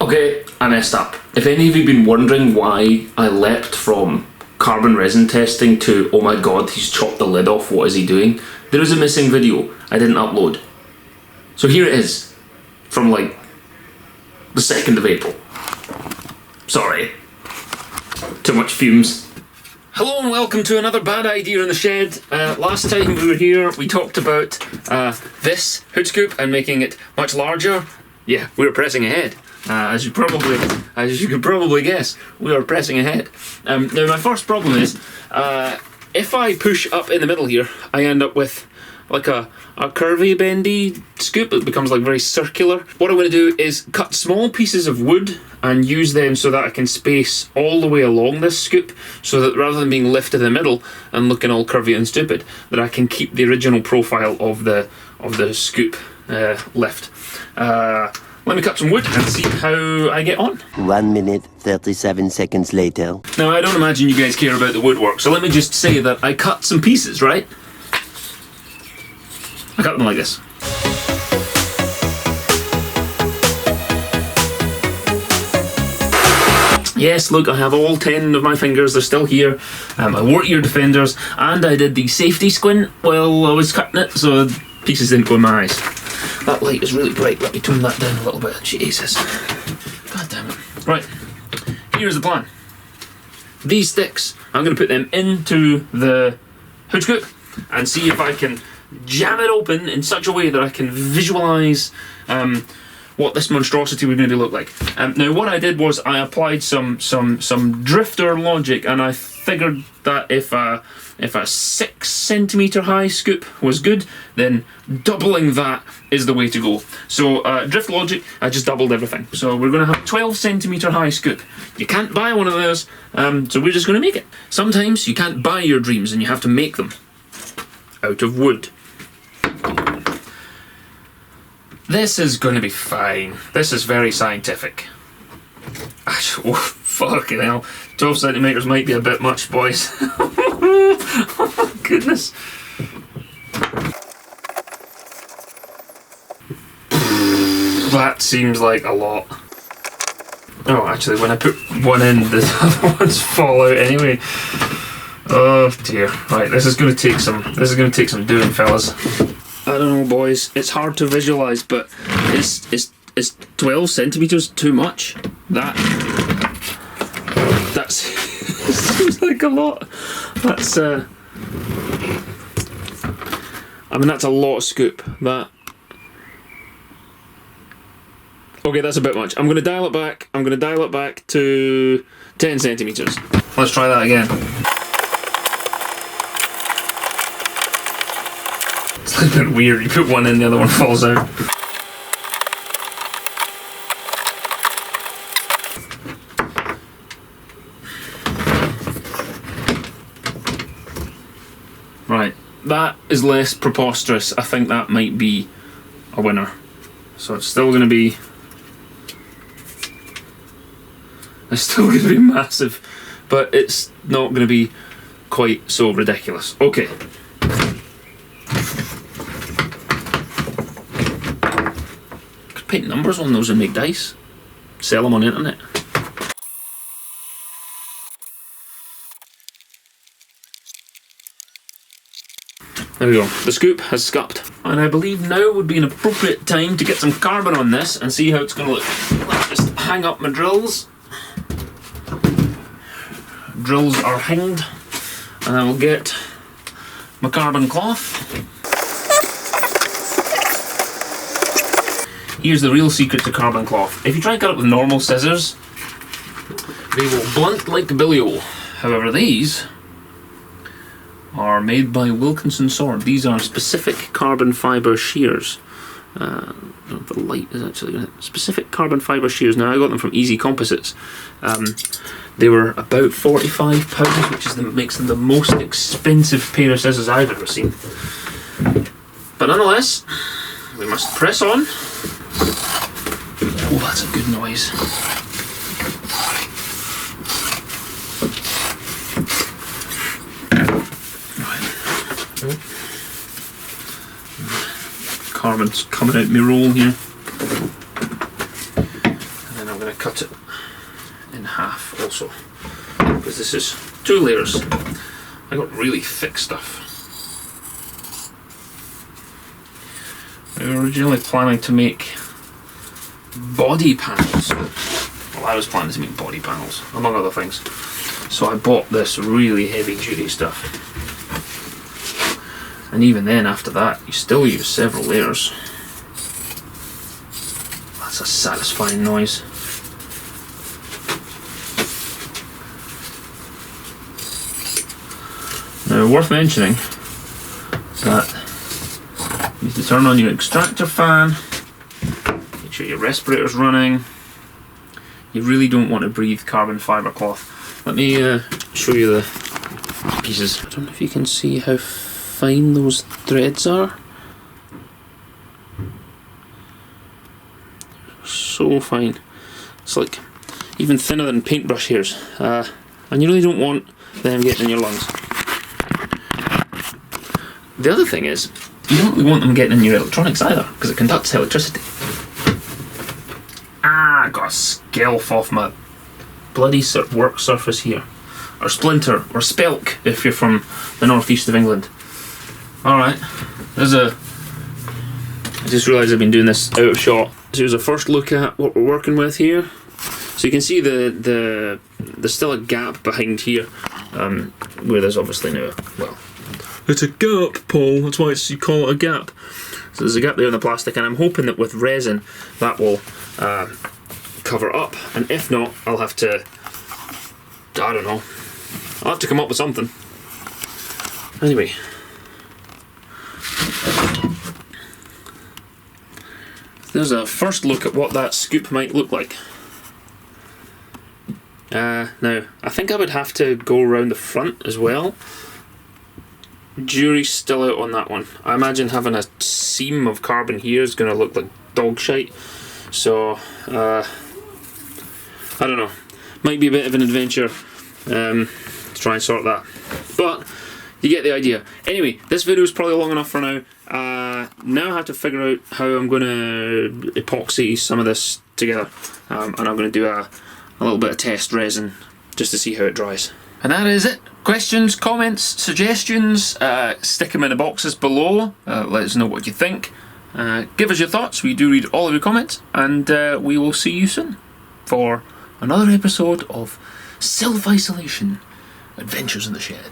Okay, I messed up. If any of you have been wondering why I leapt from carbon resin testing to, oh my god, he's chopped the lid off, what is he doing? There is a missing video I didn't upload. So here it is, from like the 2nd of April. Sorry. Too much fumes. Hello and welcome to another bad idea in the shed. Last time we were here, we talked about this hood scoop and making it much larger. Yeah, we were pressing ahead. As you can probably guess, we are pressing ahead. Now my first problem is, if I push up in the middle here, I end up with like a curvy, bendy scoop. It becomes like very circular. What I want to do is cut small pieces of wood and use them so that I can space all the way along this scoop, so that rather than being lifted in the middle and looking all curvy and stupid, that I can keep the original profile of the scoop lift. Let me cut some wood and see how I get on. 1 minute, 37 seconds later. Now, I don't imagine you guys care about the woodwork, so let me just say that I cut some pieces, right? I cut them like this. Yes, look, I have all 10 of my fingers, they're still here. I wore ear defenders, and I did the safety squint while I was cutting it, so pieces didn't go in my eyes. That light is really bright, let me tone that down a little bit. Jesus. God damn it. Right, here's the plan. These sticks, I'm going to put them into the hood scoop and see if I can jam it open in such a way that I can visualise what this monstrosity would maybe look like. Now what I did was I applied some drifter logic, and I figured that if a 6 centimetre high scoop was good, then doubling that is the way to go. So drift logic, I just doubled everything. So we're going to have 12 centimetre high scoop. You can't buy one of those, so we're just going to make it. Sometimes you can't buy your dreams and you have to make them out of wood. This is going to be fine. This is very scientific. Oh, fucking hell. 12 centimetres might be a bit much, boys. Oh my goodness. That seems like a lot. Oh, actually, when I put one in, the other ones fall out anyway. Oh dear. Right, this is going to take some doing, fellas. I don't know, boys. It's hard to visualise, but is 12 centimetres too much? That's seems like a lot. That's I mean, that's a lot of scoop. Okay, that's a bit much. I'm going to dial it back. I'm going to dial it back to 10 centimetres. Let's try that again. It's a bit weird. You put one in, the other one falls out. Right, that is less preposterous. I think that might be a winner. So it's still going to be... It's still going to be massive, but it's not going to be quite so ridiculous. Okay. Could paint numbers on those and make dice. Sell them on the internet. There we go, the scoop has scupped. And I believe now would be an appropriate time to get some carbon on this and see how it's going to look. Let's just hang up my drills. Drills are hanged. And I will get my carbon cloth. Here's the real secret to carbon cloth. If you try and cut it with normal scissors, they will blunt like Billy-O. However, these are made by Wilkinson Sword. These are specific carbon fibre shears. The light is actually specific carbon fibre shears. Now I got them from Easy Composites. They were about £45, which makes them the most expensive pair of scissors I've ever seen. But nonetheless, we must press on. Oh, that's a good noise. Carbon's coming out my roll here. And And I'm going to cut it in half also, because this is 2 layers. I got really thick stuff. We were originally planning to make body panels. Well, I was planning to make body panels, among other things. So I bought this really heavy duty stuff. And even then, after that, you still use several layers. That's a satisfying noise. Now, worth mentioning that you need to turn on your extractor fan, make sure your respirator's running. You really don't want to breathe carbon fibre cloth. Let me show you the pieces. I don't know if you can see how fine those threads are. So fine. It's like even thinner than paintbrush hairs. And you really don't want them getting in your lungs. The other thing is, you don't really want them getting in your electronics either, because it conducts electricity. I got a skelf off my bloody work surface here. Or splinter, or spelk if you're from the northeast of England. Alright, I just realised I've been doing this out of shot. So here's a first look at what we're working with here. So you can see there's still a gap behind here, where there's obviously no, well, it's a gap, Paul, that's why you call it a gap. So there's a gap there in the plastic, and I'm hoping that with resin that will cover up, and if not, I'll have to, I don't know, I'll have to come up with something. Anyway. There's a first look at what that scoop might look like. Now, I think I would have to go around the front as well. Jury's still out on that one. I imagine having a seam of carbon here is going to look like dog shite. So, I don't know. Might be a bit of an adventure to try and sort that. But, you get the idea. Anyway, this video is probably long enough for now. Now I have to figure out how I'm going to epoxy some of this together. And I'm going to do a little bit of test resin just to see how it dries. And that is it. Questions, comments, suggestions, stick them in the boxes below. Let us know what you think. Give us your thoughts. We do read all of your comments. And we will see you soon for another episode of Self-Isolation Adventures in the Shed.